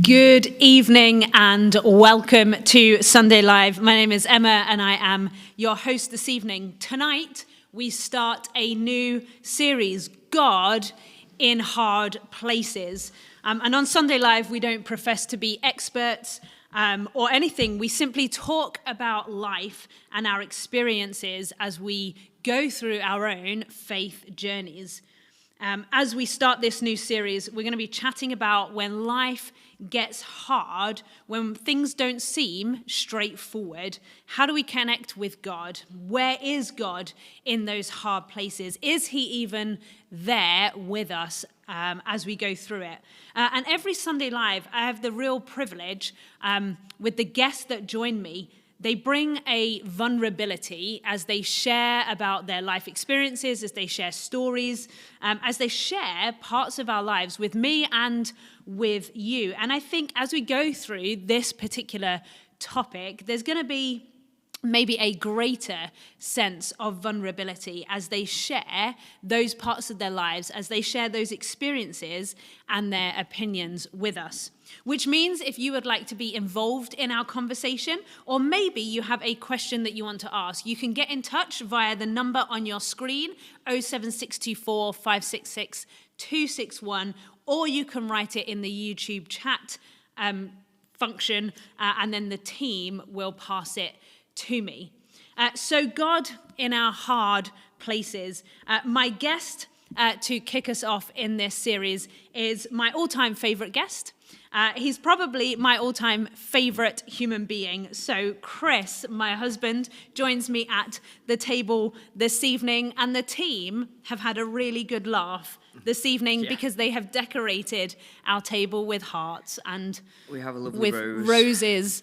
Good evening and welcome to Sunday Live. My name is Emma and I am your host this evening. Tonight we start a new series, God in Hard Places. And on Sunday Live we don't profess to be experts or anything. We simply talk about life and our experiences as we go through our own faith journeys. As we start this new series, we're going to be chatting about when life gets hard, when things don't seem straightforward. How do we connect with God? Where is God in those hard places? Is he even there with us as we go through it? And every Sunday Live, I have the real privilege with the guests that join me. They bring a vulnerability as they share about their life experiences, as they share stories, as they share parts of our lives with me and with you. And I think as we go through this particular topic, there's going to be maybe a greater sense of vulnerability as they share those parts of their lives, as they share those experiences and their opinions with us. Which means if you would like to be involved in our conversation, or maybe you have a question that you want to ask, you can get in touch via the number on your screen, 07624 566 261, or you can write it in the YouTube chat function, and then the team will pass it to me. So God in our hard places. My guest to kick us off in this series is my all-time favorite guest. He's probably my all-time favorite human being. So Chris, my husband, joins me at the table this evening, and the team have had a really good laugh this evening because they have decorated our table with hearts and we have a lovely with roses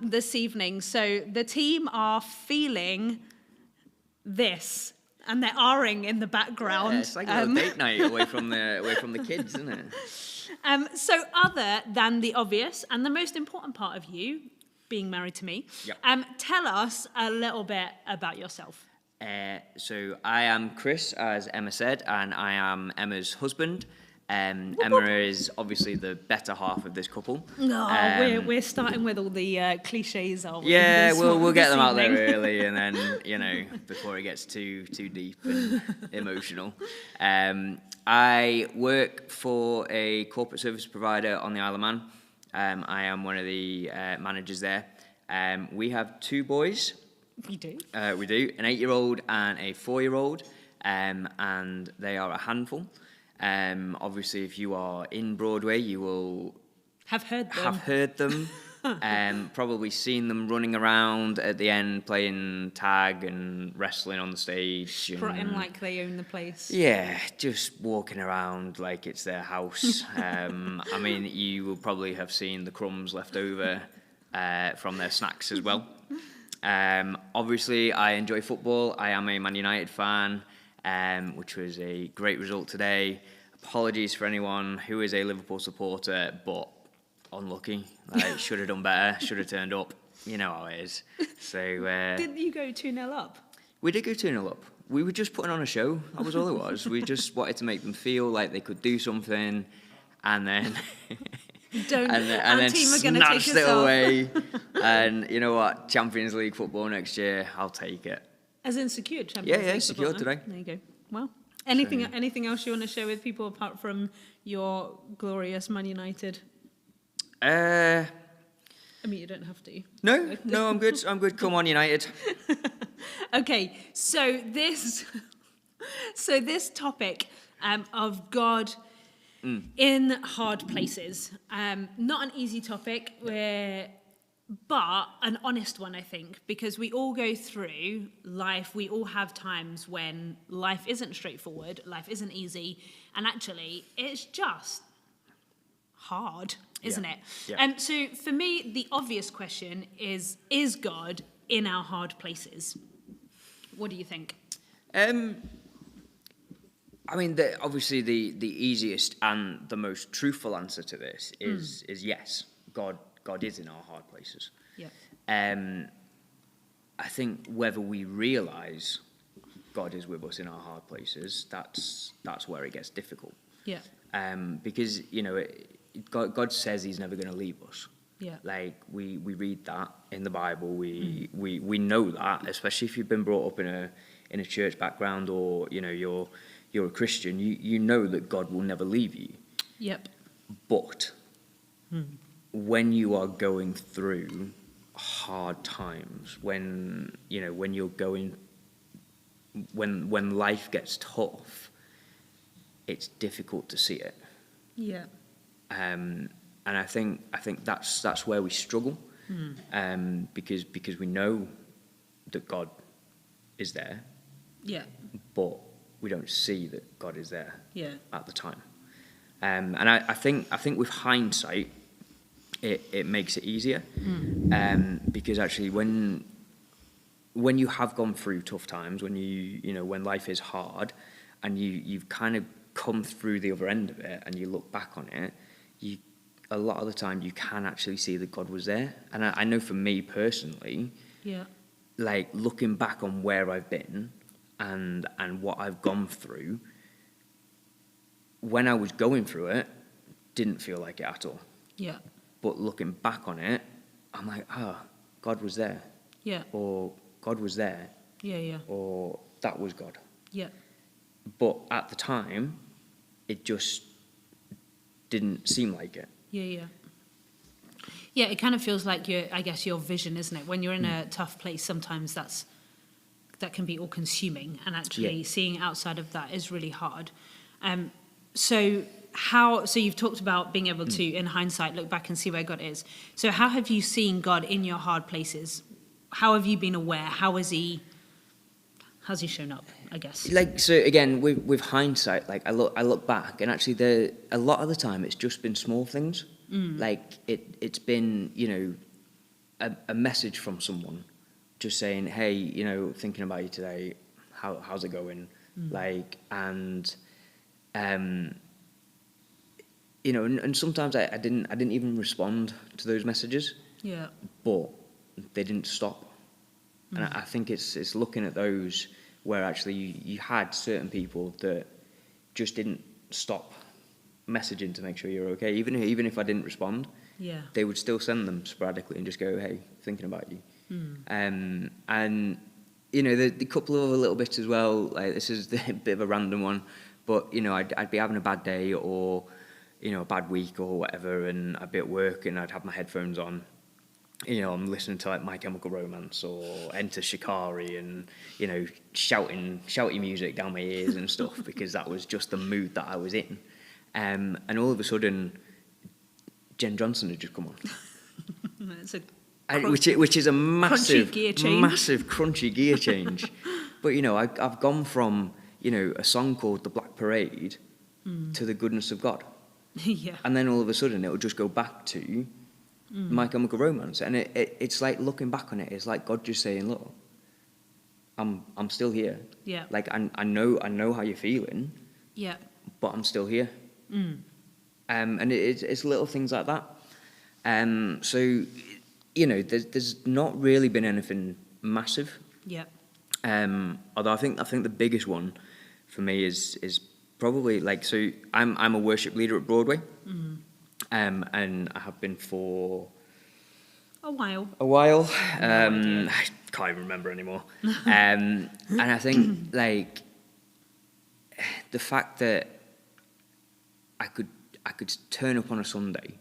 this evening. So the team are feeling this, and they're ahhing in the background. Yeah, it's like a little date night away from the kids, isn't it? So other than the obvious and the most important part of you being married to me, tell us a little bit about yourself. So I am Chris, as Emma said, and I am Emma's husband. Emma is obviously the better half of this couple. No, we're starting with all the cliches, are we? Yeah, we'll get them out there early, and then before it gets too deep and emotional. I work for a corporate service provider on the Isle of Man. I am one of the managers there. We have two boys. We do. We do, an 8-year-old and a 4-year-old, and they are a handful. Obviously, if you are in Broadway, you will have heard them. Probably seen them running around at the end, playing tag and wrestling on the stage. Strutting like they own the place. Yeah, just walking around like it's their house. I mean, you will probably have seen the crumbs left over from their snacks as well. Obviously, I enjoy football. I am a Man United fan, which was a great result today. Apologies for anyone who is a Liverpool supporter, but unlucky. Like, should have done better, should have turned up. You know how it is. So didn't you go 2-0 up? We did go 2-0 up. We were just putting on a show. That was all it was. We just wanted to make them feel like they could do something, and then... and then snatched it away. And you know what? Champions League football next year, I'll take it. As in secured Champions League? Yeah, secured today. There you go. Well, anything else you want to share with people apart from your glorious Man United? I mean, you don't have to. No, I'm good. I'm good. Come on, United. Okay, so this topic of God in hard places, not an easy topic, but an honest one, I think, because we all go through life. We all have times when life isn't straightforward, life isn't easy, and actually it's just hard, isn't it? Yeah. So for me, the obvious question is God in our hard places? What do you think? I mean, obviously the easiest and the most truthful answer to this is yes. God is in our hard places. Yeah. I think whether we realise God is with us in our hard places, that's where it gets difficult. Yeah. Because God says He's never going to leave us. Yeah. Like we read that in the Bible. We know that, especially if you've been brought up in a church background, or you're a Christian. You know that God will never leave you. Yep. But when you are going through hard times, when you're going, when life gets tough, it's difficult to see it. Yeah. And I think that's where we struggle, because we know that God is there, Yeah. but we don't see that God is there Yeah. at the time. And I think with hindsight, it makes it easier, because actually when you have gone through tough times, when when life is hard, and you've kind of come through the other end of it, and you look back on it, a lot of the time you can actually see that God was there. And I know for me personally, Yeah. like looking back on where I've been and what I've gone through, when I was going through it, didn't feel like it at all. Yeah. But looking back on it, I'm like, God was there. Yeah. Or God was there. Yeah. Yeah. Or that was God. Yeah. But at the time, it just didn't seem like it. Yeah. Yeah. Yeah, it kind of feels like your vision, isn't it? When you're in a tough place, sometimes that can be all-consuming, and actually seeing outside of that is really hard. So you've talked about being able to, in hindsight, look back and see where God is. So how have you seen God in your hard places? How have you been aware? How's he shown up, I guess? Like, so again, with hindsight, like I look back, and actually a lot of the time it's just been small things. Like it's been, a message from someone just saying, hey, thinking about you today, how's it going? Like, and and sometimes I didn't even respond to those messages. Yeah. But they didn't stop. And I think it's looking at those where actually you had certain people that just didn't stop messaging to make sure you're okay. Even if I didn't respond, they would still send them sporadically and just go, hey, thinking about you. And the couple of other little bits as well, like this is a bit of a random one, but I'd be having a bad day or a bad week or whatever, and I'd be at work and I'd have my headphones on. I'm listening to like My Chemical Romance or Enter Shikari, and shouty music down my ears and stuff because that was just the mood that I was in. And all of a sudden, Jen Johnson had just come on. It's a which is a massive, crunchy gear change. massive crunchy gear change. But I've gone from a song called The Black Parade to The Goodness of God. Yeah. And then all of a sudden it will just go back to My Chemical Romance, and it's like looking back on it, it's like God just saying, look, I'm still here. Yeah. Like I know how you're feeling. Yeah. But I'm still here. And it's little things like that. So there's not really been anything massive. Yeah. Although I think the biggest one for me is probably like, so I'm a worship leader at Broadway. And I have been for a while. I can't even remember anymore. And I think like the fact that I could turn up on a Sunday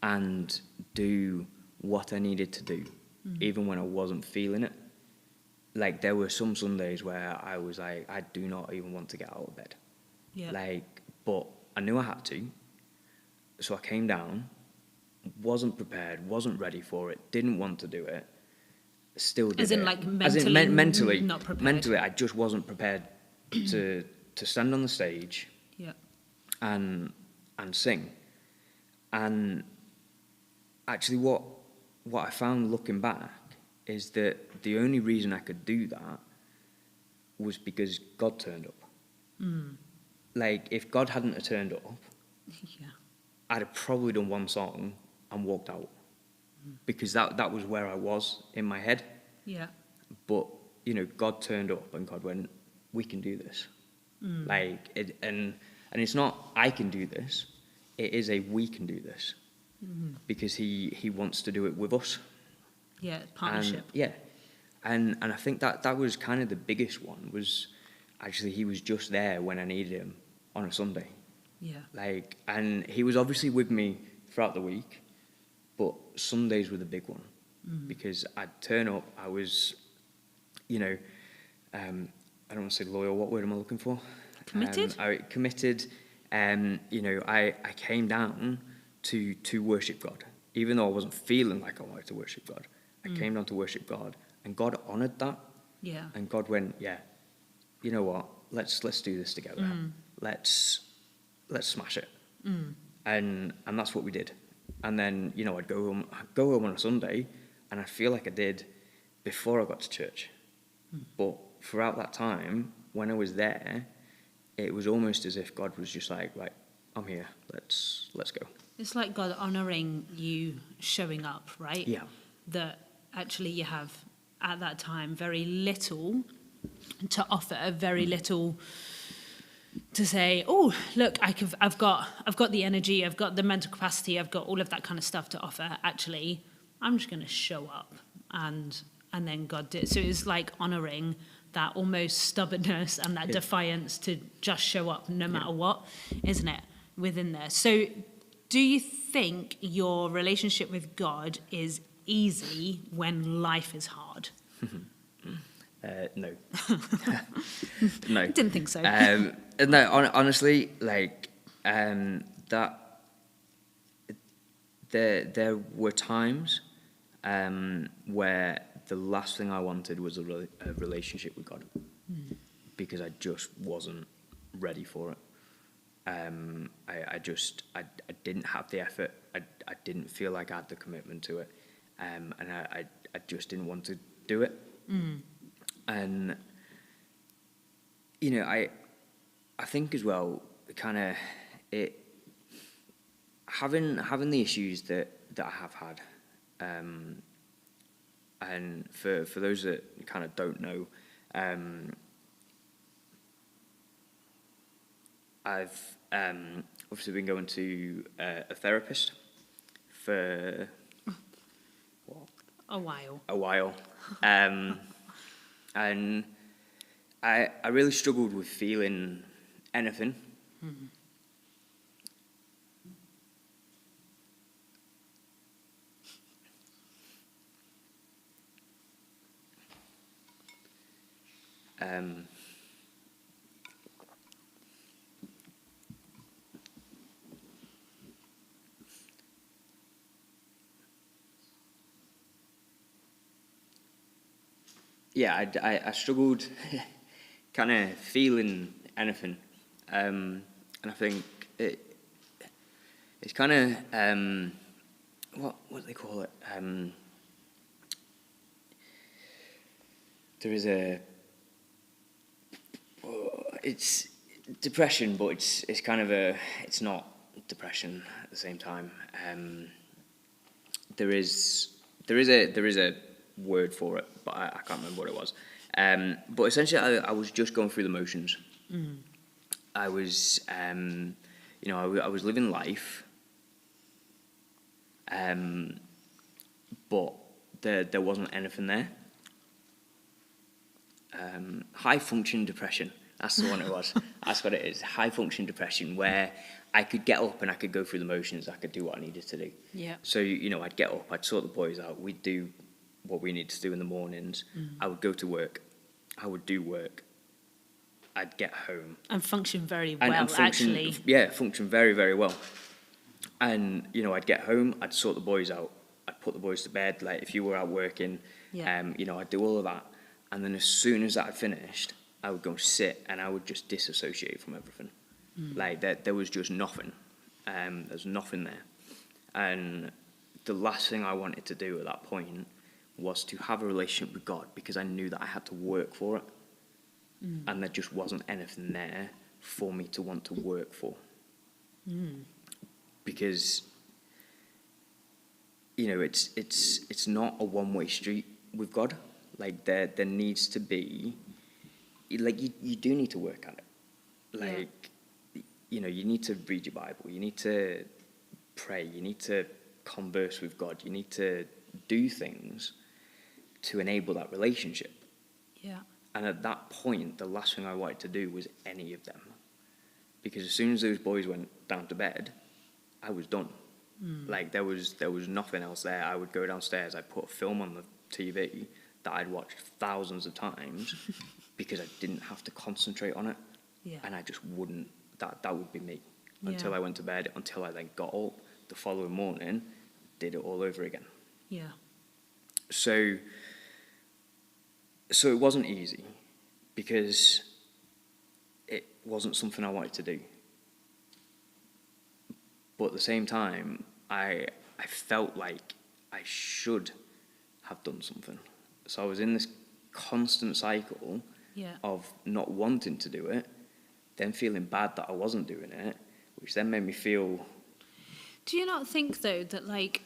and do what I needed to do, even when I wasn't feeling it. Like there were some Sundays where I was like, I do not even want to get out of bed. Yeah. Like, but I knew I had to. So I came down, wasn't prepared, wasn't ready for it, didn't want to do it, still did it. As in like mentally not prepared. Mentally, I just wasn't prepared to stand on the stage and sing. And actually what I found looking back is that the only reason I could do that was because God turned up. Like, if God hadn't have turned up, I'd have probably done one song and walked out. Because that was where I was in my head. Yeah. But, God turned up and God went, we can do this. Like, and it's not, I can do this. it is a we can do this because he wants to do it with us. Yeah, partnership. And I think that was kind of the biggest one, was actually he was just there when I needed him on a Sunday. Yeah. Like, and he was obviously with me throughout the week, but Sundays were the big one because I'd turn up. I was, you know, I don't want to say loyal. What word am I looking for? Committed. Committed. You know, I came down to worship God, even though I wasn't feeling like I wanted to worship God. I came down to worship God, and God honoured that. Yeah. And God went, yeah, you know what? Let's do this together. Let's smash it. And that's what we did. And then, you know, I'd go home on a Sunday, and I feel like I did before I got to church. But throughout that time, when I was there, it was almost as if God was just like, right, I'm here. Let's go. It's like God honouring you showing up, right? Yeah. That actually you have, at that time, very little to offer, very little to say, oh, look, I've got the energy, I've got the mental capacity, I've got all of that kind of stuff to offer. Actually, I'm just going to show up. And then God did. So it was like honouring that almost stubbornness and that defiance to just show up no matter what, isn't it, within there? So do you think your relationship with God is easy when life is hard? No. No. Didn't think so. No, honestly, like, that there were times where the last thing I wanted was a relationship with God, because I just wasn't ready for it. I didn't have the effort. I didn't feel like I had the commitment to it, and I just didn't want to do it. And you know, I think as well, kind of it having the issues that I have had. And for those that kind of don't know, I've obviously been going to a therapist for A while. And I really struggled with feeling anything. Yeah, I struggled kind of feeling anything, and I think it's kind of what do they call it? There is it's depression, but it's kind of it's not depression at the same time. There is a word for it, but I can't remember what it was. But essentially, I was just going through the motions. I was, you know, I was living life, but there wasn't anything there. High function depression. That's the one it was. That's what it is. High function depression, where I could get up and I could go through the motions. I could do what I needed to do. Yeah. So, you know, I'd get up, I'd sort the boys out, we'd do what we needed to do in the mornings. I would go to work, I would do work, I'd get home. And function very well, and function, actually. Yeah, function very, very well. And, you know, I'd get home, I'd sort the boys out, I'd put the boys to bed, like if you were out working, you know, I'd do all of that. And then as soon as that had finished, I would go sit and I would just disassociate from everything. Like, there was just nothing. There's nothing there. And the last thing I wanted to do at that point was to have a relationship with God, because I knew that I had to work for it. And there just wasn't anything there for me to want to work for. Because, you know, it's not a one-way street with God. Like, there needs to be, like, you do need to work at it. Like, you know, you need to read your Bible, you need to pray, you need to converse with God, you need to do things to enable that relationship. Yeah. And at that point, the last thing I wanted to do was any of them. Because as soon as those boys went down to bed, I was done. Like, there was nothing else there. I would go downstairs, I'd put a film on the TV that I'd watched thousands of times because I didn't have to concentrate on it. Yeah. And I just wouldn't, that would be me. Until Yeah. I went to bed, until I then got up the following morning, did it all over again. Yeah. So it wasn't easy because it wasn't something I wanted to do. But at the same time, I felt like I should have done something. So I was in this constant cycle Yeah. of not wanting to do it, then feeling bad that I wasn't doing it, which then made me feel... Do you not think, though, that, like,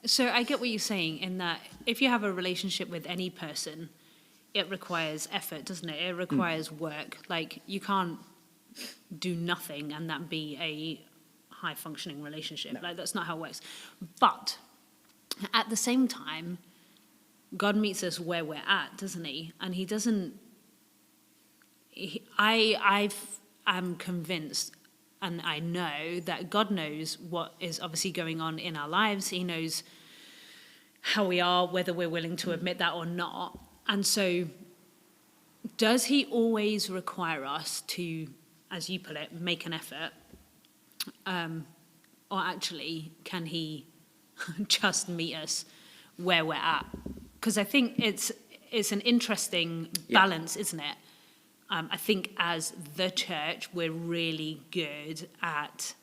so I get what you're saying in that if you have a relationship with any person, it requires effort, doesn't it? It requires work. Like, you can't do nothing and that be a high-functioning relationship. No. Like, that's not how it works. But at the same time, God meets us where we're at, doesn't he? And he doesn't... I'm convinced, and I know that God knows what is obviously going on in our lives. He knows how we are, whether we're willing to admit that or not. And so, does he always require us to, as you put it, make an effort? Or actually, can he just meet us where we're at? Because I think it's an interesting balance, isn't it? I think as the church, we're really good at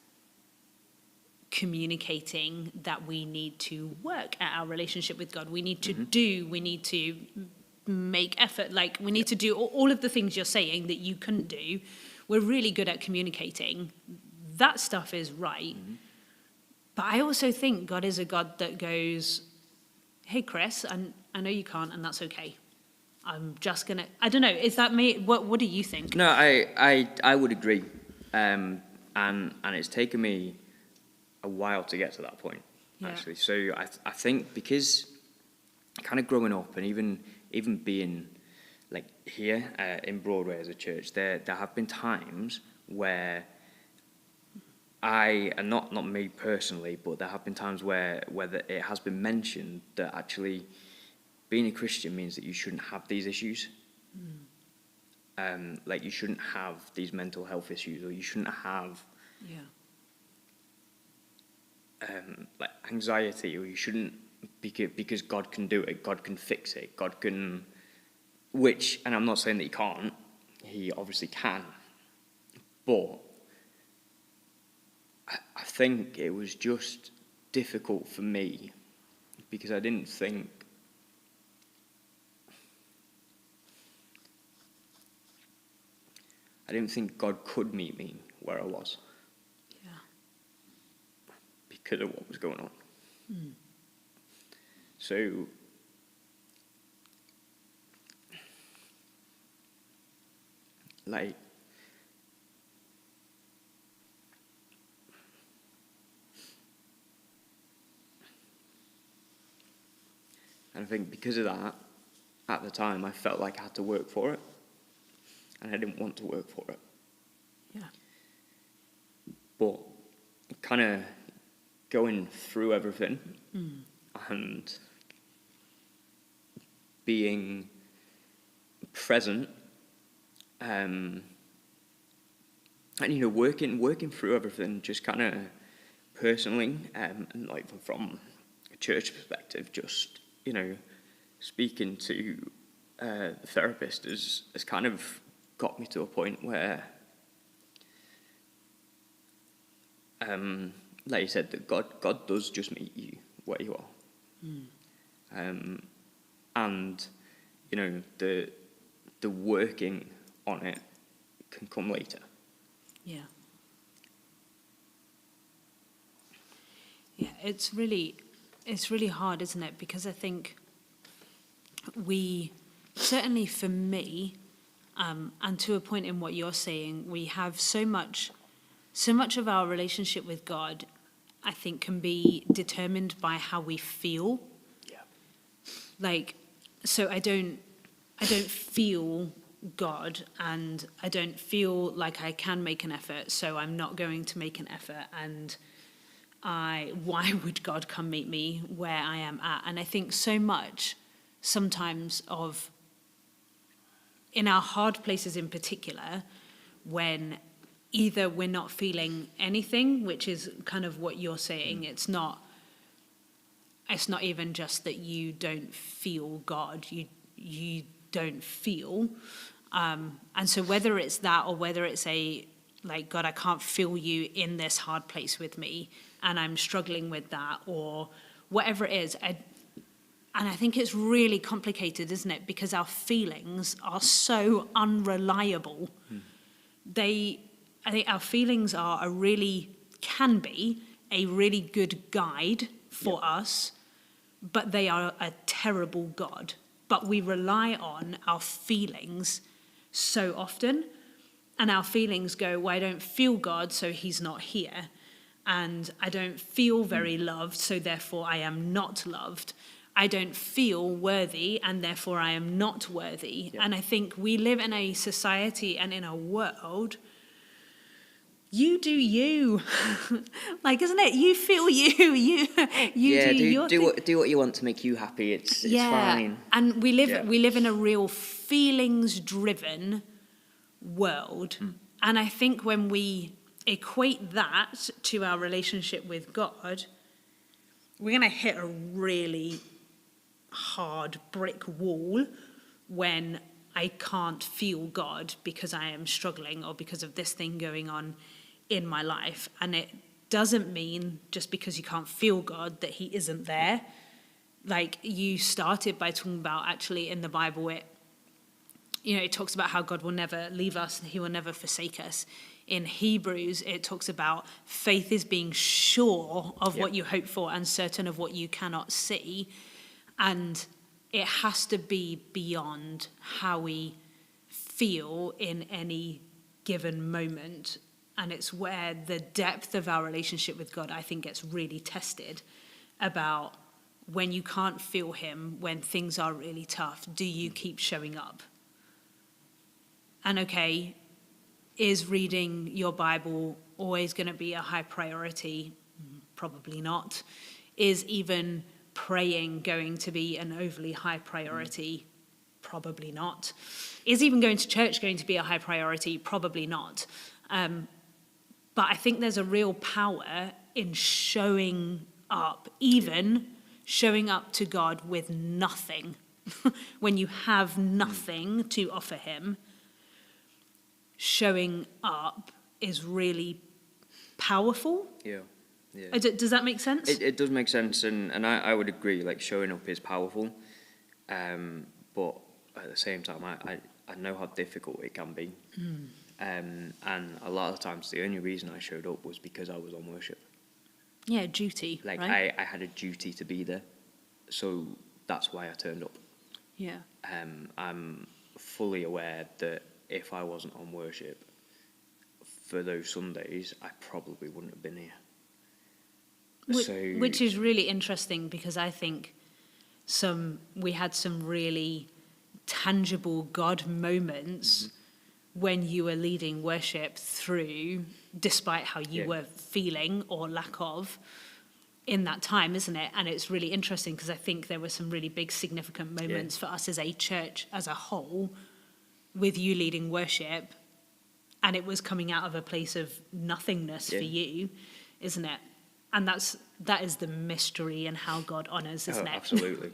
communicating that we need to work at our relationship with God. We need to we need to make effort. Like, we need to do all of the things you're saying that you couldn't do. We're really good at communicating. That stuff is right. But I also think God is a God that goes, hey, Chris, I know you can't, and that's okay. I'm just going to... I don't know. Is that me? What do you think? No, I would agree. And it's taken me a while to get to that point, actually. So I think because kind of growing up and even being like here in Broadway as a church, there have been times where and not me personally, but there have been times where it has been mentioned that actually being a Christian means that you shouldn't have these issues. Like, you shouldn't have these mental health issues, or you shouldn't have like anxiety, or you shouldn't, because God can do it, God can fix it, God can, which, and I'm not saying that he can't, he obviously can, but I think it was just difficult for me because I didn't think God could meet me where I was. Yeah. Because of what was going on. So like, and I think because of that, at the time, I felt like I had to work for it. And I didn't want to work for it. Yeah. But kind of going through everything and being present, and working through everything, just kind of personally, and like from a church perspective, just speaking to the therapist has kind of got me to a point where, like you said, that God does just meet you where you are, and the working on it can come later. Yeah. Yeah, it's really hard, isn't it? Because I think certainly for me, and to a point in what you're saying, we have so much so much of our relationship with God, I think, can be determined by how we feel. Yeah. Like, so I don't feel God, and I don't feel like I can make an effort, so I'm not going to make an effort. And why would God come meet me where I am at? And I think so much sometimes of, in our hard places in particular, when either we're not feeling anything, which is kind of what you're saying, it's not even just that you don't feel God, you don't feel. And so whether it's that, or whether it's like, God, I can't feel you in this hard place with me, and I'm struggling with that, or whatever it is. And I think it's really complicated, isn't it? Because our feelings are so unreliable. I think our feelings can be a really good guide for us, but they are a terrible God. But we rely on our feelings so often, and our feelings go, well, I don't feel God, so he's not here. And I don't feel very loved, so therefore I am not loved. I don't feel worthy, and therefore I am not worthy. Yeah. And I think we live in a society and in a world, you do you. Like, isn't it? You feel you do what you want to make you happy. It's fine. And we live in a real feelings-driven world. And I think when we equate that to our relationship with God, we're going to hit a really hard brick wall when I can't feel God because I am struggling, or because of this thing going on in my life. And it doesn't mean just because you can't feel God that he isn't there. Like, you started by talking about, actually, in the Bible, it talks about how God will never leave us and he will never forsake us. In Hebrews, it talks about faith is being sure of what you hope for and certain of what you cannot see. And it has to be beyond how we feel in any given moment. And it's where the depth of our relationship with God, I think, gets really tested, about when you can't feel him, when things are really tough, do you keep showing up? And okay, is reading your Bible always going to be a high priority? Probably not. Is even praying going to be an overly high priority? Probably not. Is even going to church going to be a high priority? Probably not. But I think there's a real power in showing up, even showing up to God with nothing. When you have nothing to offer him, showing up is really powerful. Yeah. Does that make sense? It does make sense, and I would agree, like, showing up is powerful, but at the same time, I know how difficult it can be. And a lot of times the only reason I showed up was because I was on worship. Yeah, duty. Like, right? I had a duty to be there, so that's why I turned up. Yeah. I'm fully aware that if I wasn't on worship for those Sundays, I probably wouldn't have been here. Which is really interesting, because I think we had some really tangible God moments when you were leading worship through, despite how you were feeling or lack of in that time, isn't it? And it's really interesting, because I think there were some really big significant moments for us as a church as a whole with you leading worship, and it was coming out of a place of nothingness for you, isn't it? And that is the mystery and how God honors, isn't it? Absolutely.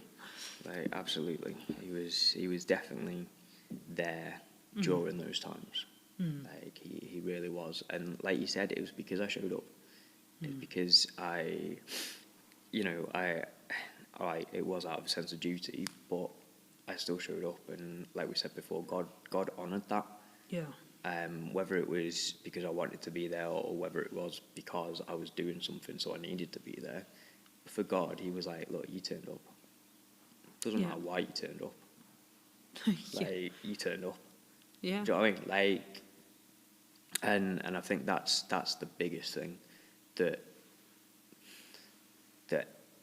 Absolutely. He was definitely there during those times. Like, he really was. And like you said, it was because I showed up. It's because it was out of a sense of duty, but I still showed up. And like we said before, God honoured that. Yeah. Whether it was because I wanted to be there, or whether it was because I was doing something so I needed to be there, for God, he was like, look, you turned up. Doesn't matter why you turned up. Like, you turned up. Yeah. Do you know what I mean? Like, And I think that's the biggest thing that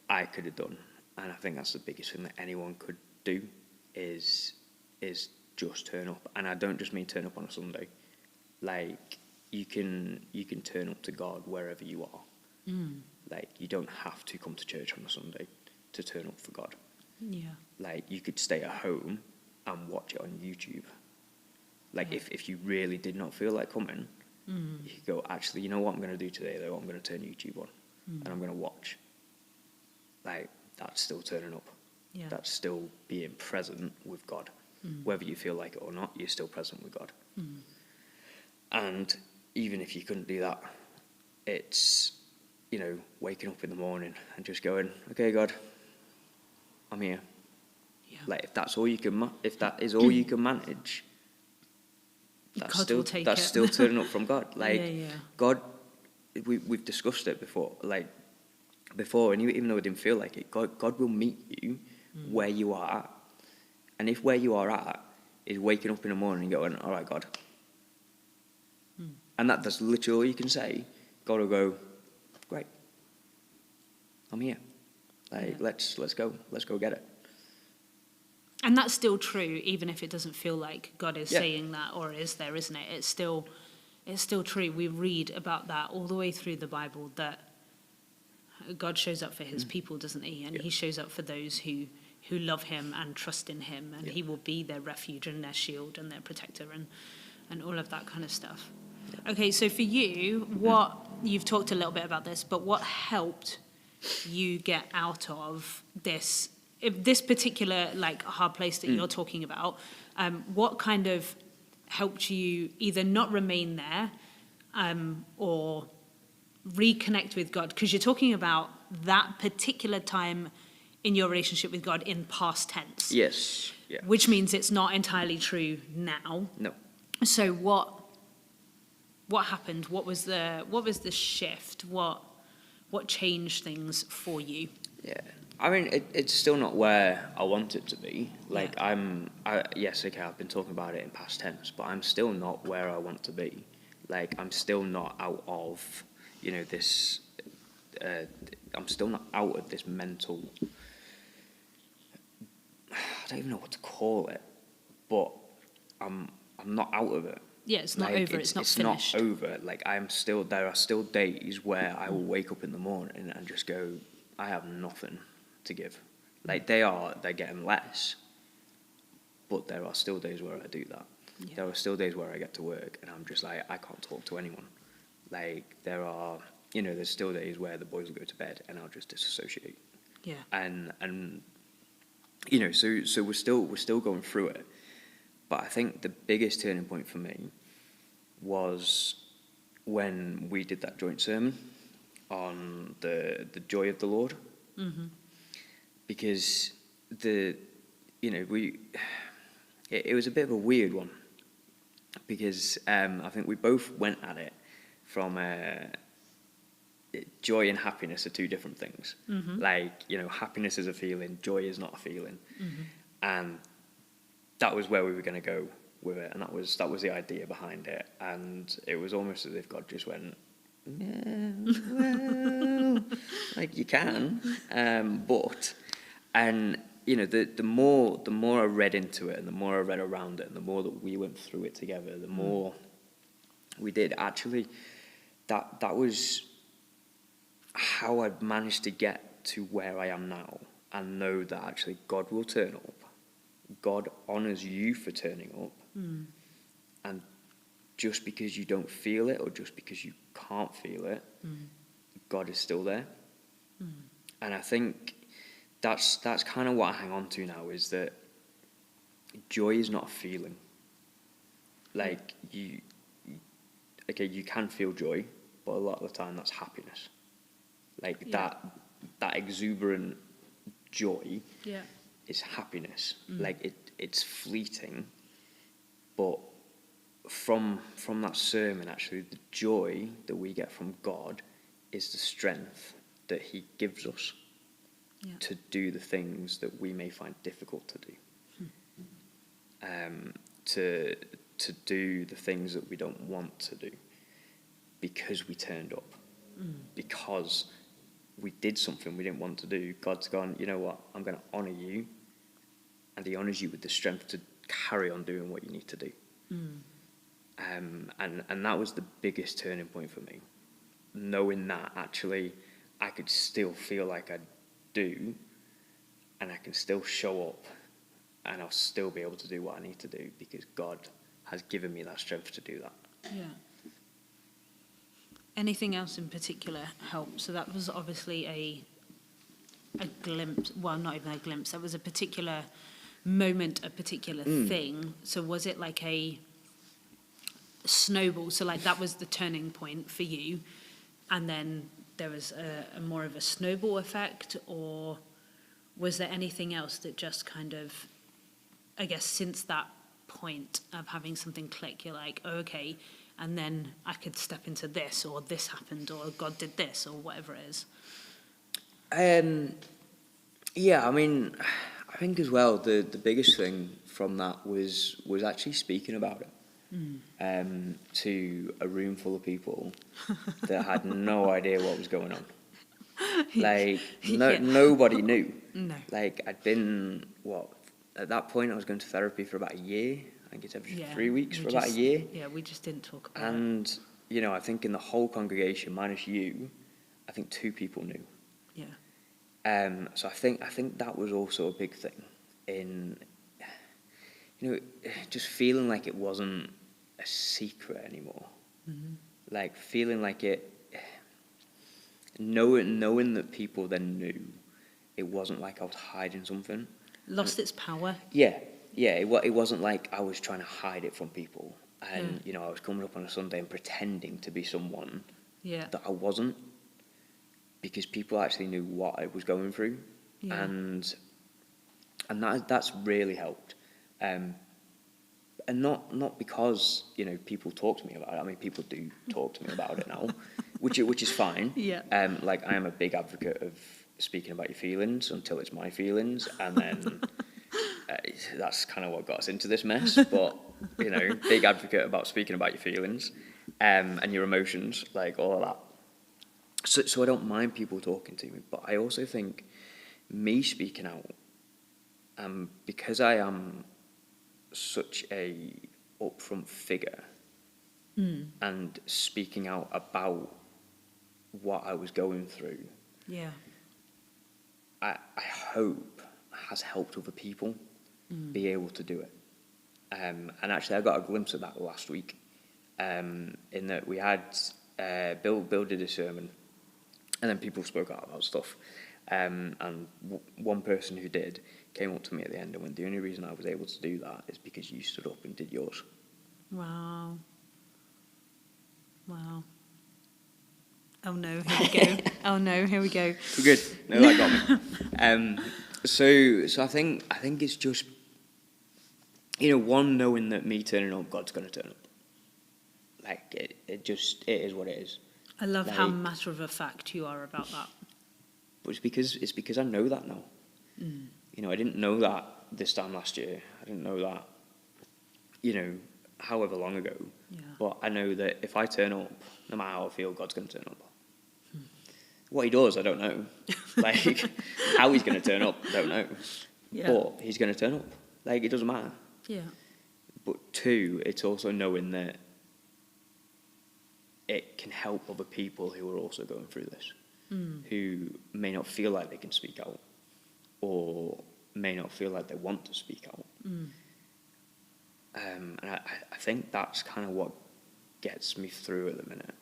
I could have done, and I think that's the biggest thing that anyone could do is just turn up. And I don't just mean turn up on a Sunday. Like, you can turn up to God wherever you are. Like, you don't have to come to church on a Sunday to turn up for God. Yeah. Like, you could stay at home and watch it on YouTube. Like, if you really did not feel like coming, you could go, actually, you know what I'm going to do today, though? I'm going to turn YouTube on, and I'm going to watch. Like, that's still turning up. Yeah. That's still being present with God. Whether you feel like it or not, you're still present with God. And even if you couldn't do that, it's, waking up in the morning and just going, okay, God, I'm here. Yeah. Like, if that's all you can, if that is all you can manage, that's God will take that's it. still turning up from God. Like, Yeah. God, we've discussed it before. And even though it didn't feel like it, God will meet you where you are at. And if where you are at is waking up in the morning and going, all right, God, and that's literally all you can say, God will go, great, I'm here. Like, let's go get it. And that's still true, even if it doesn't feel like God is Yeah. saying that, or is there, isn't it? It's still true. We read about that all the way through the Bible, that God shows up for his people, doesn't he? And he shows up for those who love him and trust in him, and he will be their refuge and their shield and their protector and all of that kind of stuff. Okay, so for you, you've talked a little bit about this, but what helped you get out of this particular hard place that you're talking about? What kind of helped you either not remain there or reconnect with God? Because you're talking about that particular time in your relationship with God in past tense. Yes. Yeah. Which means it's not entirely true now. No. So what happened? What was the shift? What changed things for you? Yeah. I mean, it's still not where I want it to be. Like, yes, okay, I've been talking about it in past tense, but I'm still not where I want to be. Like, I'm still not out of, this, I'm still not out of this mental, I don't even know what to call it, but I'm not out of it. Yeah, it's not over, it's not finished. It's not over. Like, there are still days where I will wake up in the morning and just go, I have nothing to give. Like, they're getting less, but there are still days where I do that. Yeah. There are still days where I get to work and I'm just like, I can't talk to anyone. Like, there's still days where the boys will go to bed and I'll just disassociate. Yeah. And so we're still going through it. But I think the biggest turning point for me was when we did that joint sermon on the joy of the Lord. Mm-hmm. Because it was a bit of a weird one, because I think we both went at it from joy and happiness are two different things. Mm-hmm. Like, happiness is a feeling, joy is not a feeling. Mm-hmm. And that was where we were going to go with it, and that was the idea behind it. And it was almost as if God just went, yeah, well, like, you can, but the more I read into it, and the more I read around it, and the more that we went through it together, the more we did. Actually, that was how I managed to get to where I am now, and know that actually God will turn up. God honours you for turning up, and just because you don't feel it, or just because you can't feel it, God is still there. And I think that's kind of what I hang on to now, is that joy is not a feeling. Like, you can feel joy, but a lot of the time that's happiness. Like, that exuberant joy is happiness. Like, it's fleeting, but from that sermon, actually, the joy that we get from God is the strength that he gives us to do the things that we may find difficult to do. To do the things that we don't want to do. because we turned up, because we did something we didn't want to do. God's gone, you know what, I'm going to honour you, and he honours you with the strength to carry on doing what you need to do. And that was the biggest turning point for me, knowing that actually I could still feel like I do, and I can still show up, and I'll still be able to do what I need to do because God has given me that strength to do that. Yeah. Anything else in particular help? So that was obviously a glimpse, well, not even a glimpse, that was a particular moment, a particular thing. So was it like a snowball? So like that was the turning point for you, and then there was a more of a snowball effect, or was there anything else that just kind of, I guess, since that point of having something click, you're like, oh, okay, and then I could step into this, or this happened, or God did this, or whatever it is? Yeah, I mean, I think as well the biggest thing from that was actually speaking about it to a room full of people that had no idea what was going on. Like nobody knew. No. Like I'd been at that point I was going to therapy for about a year. I think it's every 3 weeks for about a year. Yeah, we just didn't talk about it. And you know, I think in the whole congregation, minus you, I think 2 people knew. Yeah. So I think that was also a big thing in, you know, just feeling like it wasn't a secret anymore. Like feeling like it, knowing that people then knew, it wasn't like I was hiding something. Lost its power. Yeah. It wasn't like I was trying to hide it from people, and you know, I was coming up on a Sunday and pretending to be someone that I wasn't, because people actually knew what I was going through, and that's really helped, and not because, you know, people talk to me about it. I mean, people do talk to me about it now, which is fine. Yeah. Like I am a big advocate of speaking about your feelings until it's my feelings, and then. That's kind of what got us into this mess, but, you know, big advocate about speaking about your feelings and your emotions, like all of that. So I don't mind people talking to me, but I also think me speaking out, because I am such a upfront figure and speaking out about what I was going through, I hope has helped other people be able to do it. And actually I got a glimpse of that last week, in that we had Bill did a sermon, and then people spoke out about stuff, and one person who did came up to me at the end and went, the only reason I was able to do that is because you stood up and did yours. Wow. Oh no, here we go. Oh no, here we go. We're good. No, that got me. So I think it's just, you know, one, knowing that me turning up, God's going to turn up. Like it is what it is. I love how matter of fact you are about that. But it's because I know that now. You know, I didn't know that this time last year. I didn't know that, you know, however long ago. Yeah. But I know that if I turn up, no matter how I feel, God's going to turn up. What he does, I don't know. Like, how he's going to turn up, I don't know. Yeah. But he's going to turn up. Like, it doesn't matter. Yeah. But 2, it's also knowing that it can help other people who are also going through this, who may not feel like they can speak out, or may not feel like they want to speak out. And I think that's kind of what gets me through at the minute.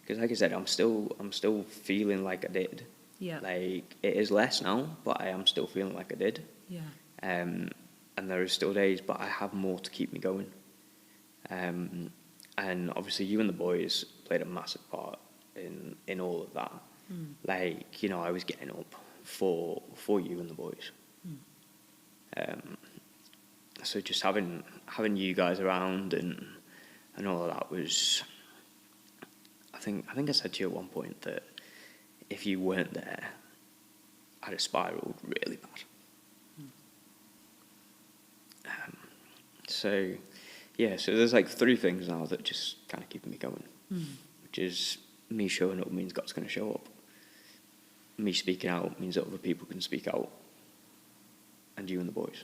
Because like I said, I'm still feeling like I did. Yeah. Like, it is less now, but I am still feeling like I did. Yeah. And there are still days, but I have more to keep me going. And obviously you and the boys played a massive part in all of that. Like, you know, I was getting up for you and the boys. So just having you guys around and all of that was, I think I said to you at one point that if you weren't there, I'd have spiraled really bad. So there's like 3 things now that just kind of keep me going. which is me showing up means God's going to show up. Me speaking out means that other people can speak out. And you and the boys.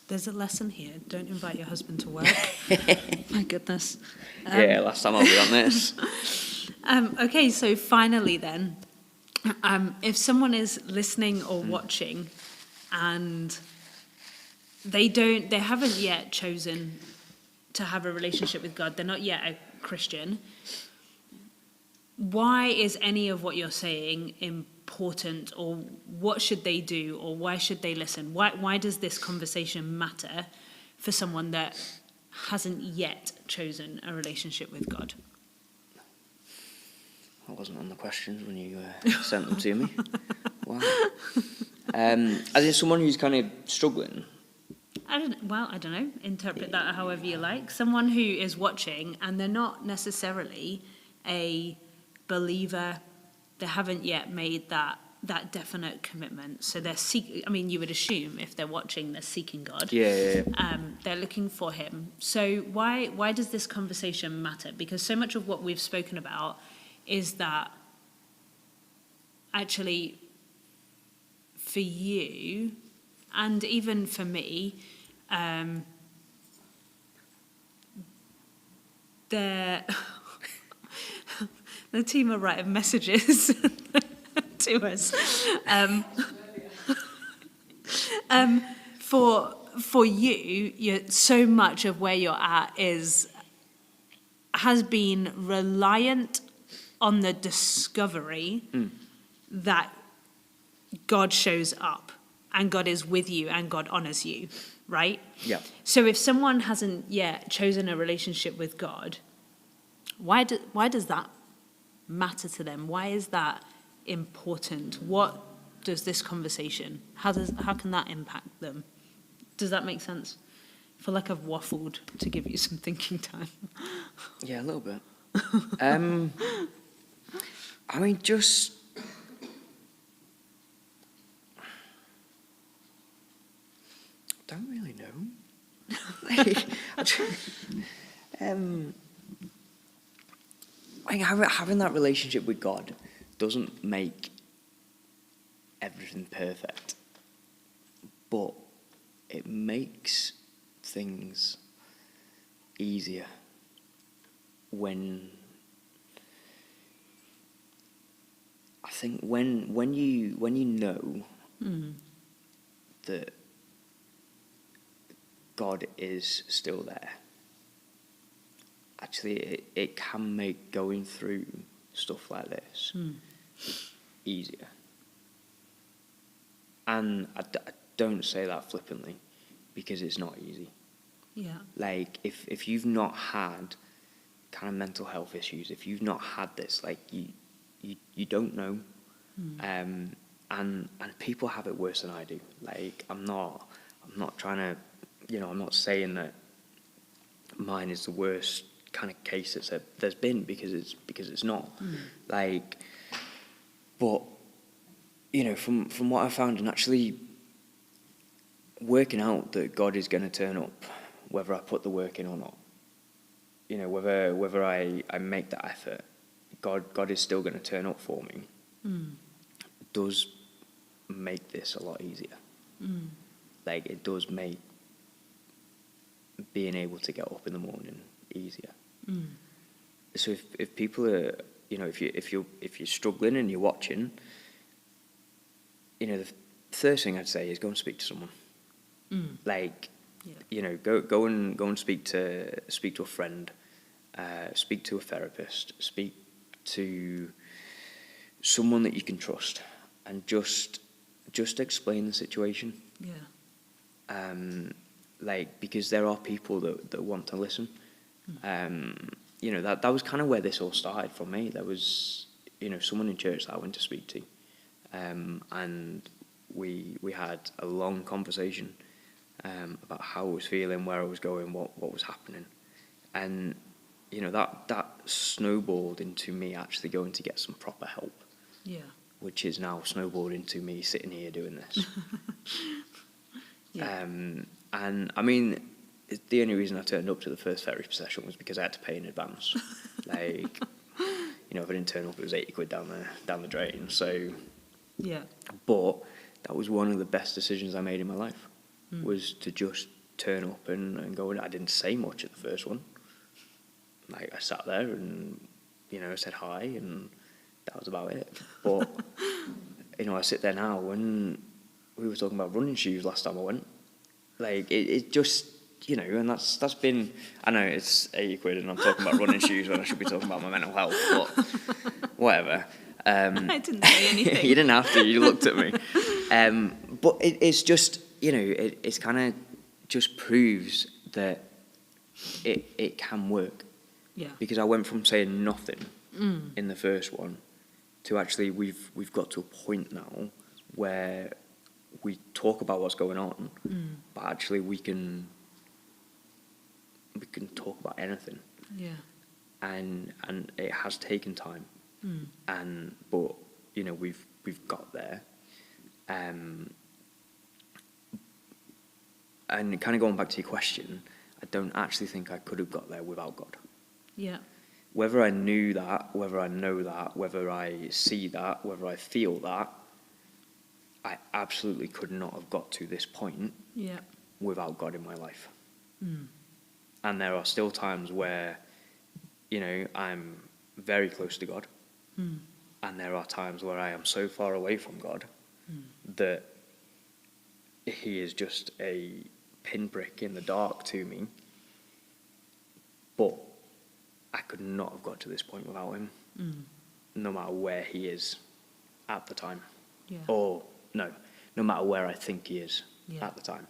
There's a lesson here. Don't invite your husband to work. My goodness. Yeah, last time I'll be on this. Okay, so finally then, if someone is listening or watching and they haven't yet chosen to have a relationship with God, they're not yet a Christian, why is any of what you're saying important, or what should they do, or why should they listen? Why does this conversation matter for someone that hasn't yet chosen a relationship with God? I wasn't on the questions when you sent them to me. Wow. As in someone who's kind of struggling. I don't know. Interpret that however you like. Someone who is watching and they're not necessarily a believer. They haven't yet made that definite commitment. So they're you would assume if they're watching, they're seeking God. Yeah. They're looking for Him. So why does this conversation matter? Because so much of what we've spoken about is that actually for you and even for me, the team are writing messages to us. For you, so much of where you're at has been reliant on the discovery that God shows up and God is with you and God honors you, right? Yeah. So if someone hasn't yet chosen a relationship with God, why does that matter to them? Why is that important? What does this conversation, how can that impact them? Does that make sense? I feel like I've waffled to give you some thinking time. Yeah, a little bit. Just don't really know. Having that relationship with God doesn't make everything perfect, but it makes things easier when you know that God is still there. Actually, it can make going through stuff like this easier. And I don't say that flippantly, because it's not easy. Yeah. Like, if you've not had kind of mental health issues, if you've not had this, like, you don't know. And people have it worse than I do. Like, I'm not trying to, I'm not saying that mine is the worst kind of case there's been, because it's not. Like, but from what I found, and actually working out that God is going to turn up whether I put the work in or not, whether I make that effort, God is still going to turn up for me, does make this a lot easier. Like, it does make being able to get up in the morning easier. So if people are, if you're struggling and you're watching, the first thing I'd say is go and speak to someone. Like, go and speak to a friend, speak to a therapist, speak to someone that you can trust, and just explain the situation. Yeah. Because there are people that want to listen. That was kind of where this all started for me. There was, someone in church that I went to speak to, and we had a long conversation about how I was feeling, where I was going, what was happening, and that snowballed into me actually going to get some proper help. Yeah. Which is now snowballed into me sitting here doing this. Yeah. And the only reason I turned up to the first ferry procession was because I had to pay in advance. Like, if I didn't turn up, it was 80 quid down the drain. So, Yeah. but that was one of the best decisions I made in my life, was to just turn up and go. And I didn't say much at the first one. Like, I sat there and, I said hi, and that was about it. But, I sit there now, and we were talking about running shoes last time I went. Like, it just, and that's been, I know it's 80 quid and I'm talking about running shoes when I should be talking about my mental health, but whatever. I didn't say anything. You didn't have to, you looked at me. But it's just, it's kind of just proves that it can work. Yeah. Because I went from saying nothing in the first one to actually we've got to a point now where we talk about what's going on, but actually we can talk about anything. Yeah. And it has taken time. But we've got there. And kind of going back to your question, I don't actually think I could have got there without God. Yeah. Whether I knew that, whether I know that, whether I see that, whether I feel that, I absolutely could not have got to this point without God in my life. And there are still times where, I'm very close to God. And there are times where I am so far away from God that he is just a pinprick in the dark to me. But I could not have got to this point without him, no matter where he is at the time. Yeah. Or, no matter where I think he is at the time.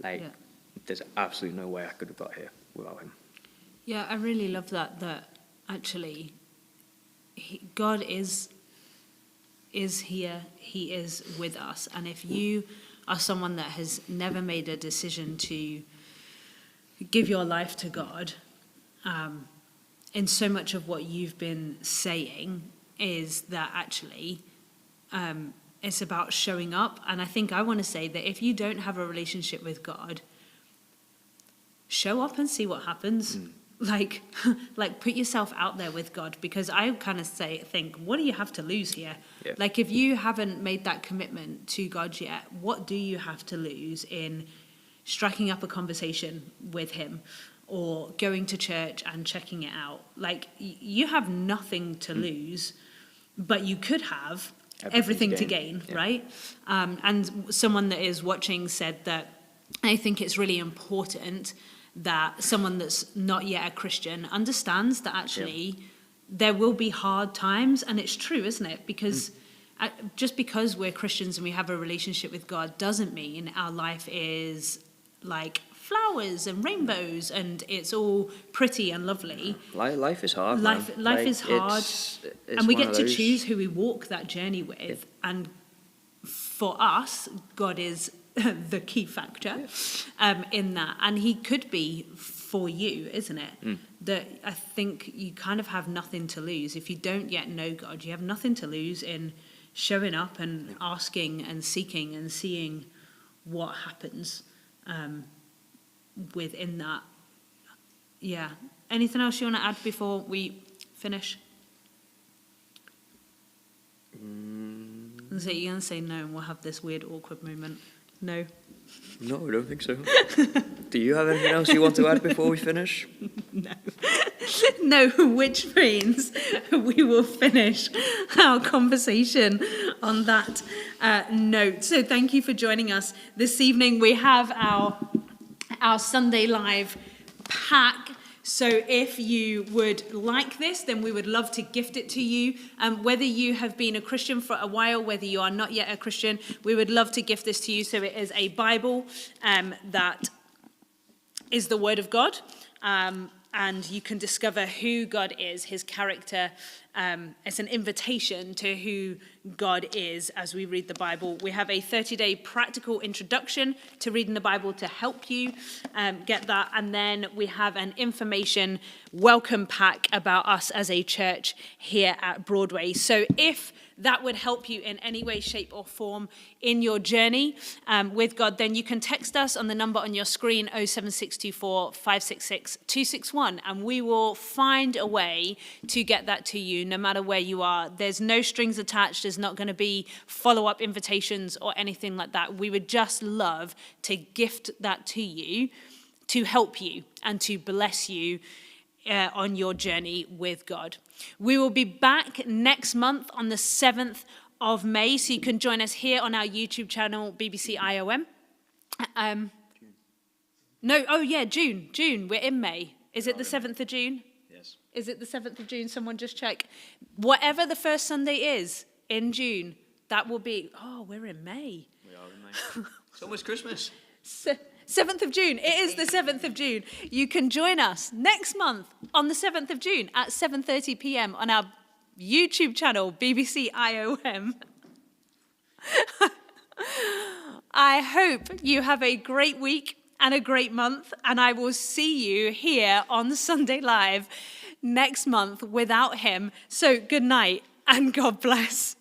Like, there's absolutely no way I could have got here without him. Yeah, I really love that actually God is here, he is with us. And if you are someone that has never made a decision to give your life to God, in so much of what you've been saying is that actually it's about showing up. And I think I want to say that if you don't have a relationship with God, show up and see what happens. Like put yourself out there with God, because I kind of think, what do you have to lose here? Yeah. Like, if you haven't made that commitment to God yet, what do you have to lose in striking up a conversation with him or going to church and checking it out? Like, you have nothing to lose, but you could have everything to gain, right? And someone that is watching said that I think it's really important that someone that's not yet a Christian understands that actually there will be hard times. And it's true, isn't it? Because just because we're Christians and we have a relationship with God doesn't mean our life is like flowers and rainbows and it's all pretty and lovely. Life is hard. Life is hard. It's and we get to those... choose who we walk that journey with. And for us, God is the key factor in that. And he could be for you, isn't it? That I think you kind of have nothing to lose. If you don't yet know God, you have nothing to lose in showing up and asking and seeking and seeing what happens within that. Yeah. Anything else you want to add before we finish? So you're going to say no and we'll have this weird awkward moment. No. No, I don't think so. Do you have anything else you want to add before we finish? No. No, which means we will finish our conversation on that note. So thank you for joining us this evening. We have our Sunday Live pack. So if you would like this, then we would love to gift it to you. Whether you have been a Christian for a while, whether you are not yet a Christian, we would love to gift this to you. So it is a Bible that is the Word of God. And you can discover who God is, his character, it's an invitation to who God is as we read the Bible. We have a 30-day practical introduction to reading the Bible to help you get that. And then we have an information welcome pack about us as a church here at Broadway. So if that would help you in any way, shape or form in your journey with God, then you can text us on the number on your screen, 07624 566 261, and we will find a way to get that to you no matter where you are. There's no strings attached. There's not going to be follow-up invitations or anything like that. We would just love to gift that to you to help you and to bless you on your journey with God. We will be back next month on the 7th of May, so you can join us here on our YouTube channel, BBC IOM. June. We're in May. Is it the 7th of June? Yes. Is it the 7th of June? Someone just check. Whatever the first Sunday is in June, that will be, we're in May. We are in May. It's almost Christmas. 7th of June. It is the 7th of June. You can join us next month on the 7th of June at 7:30 p.m. on our YouTube channel, BBC IOM. I hope you have a great week and a great month, and I will see you here on Sunday Live next month without him. So good night and God bless.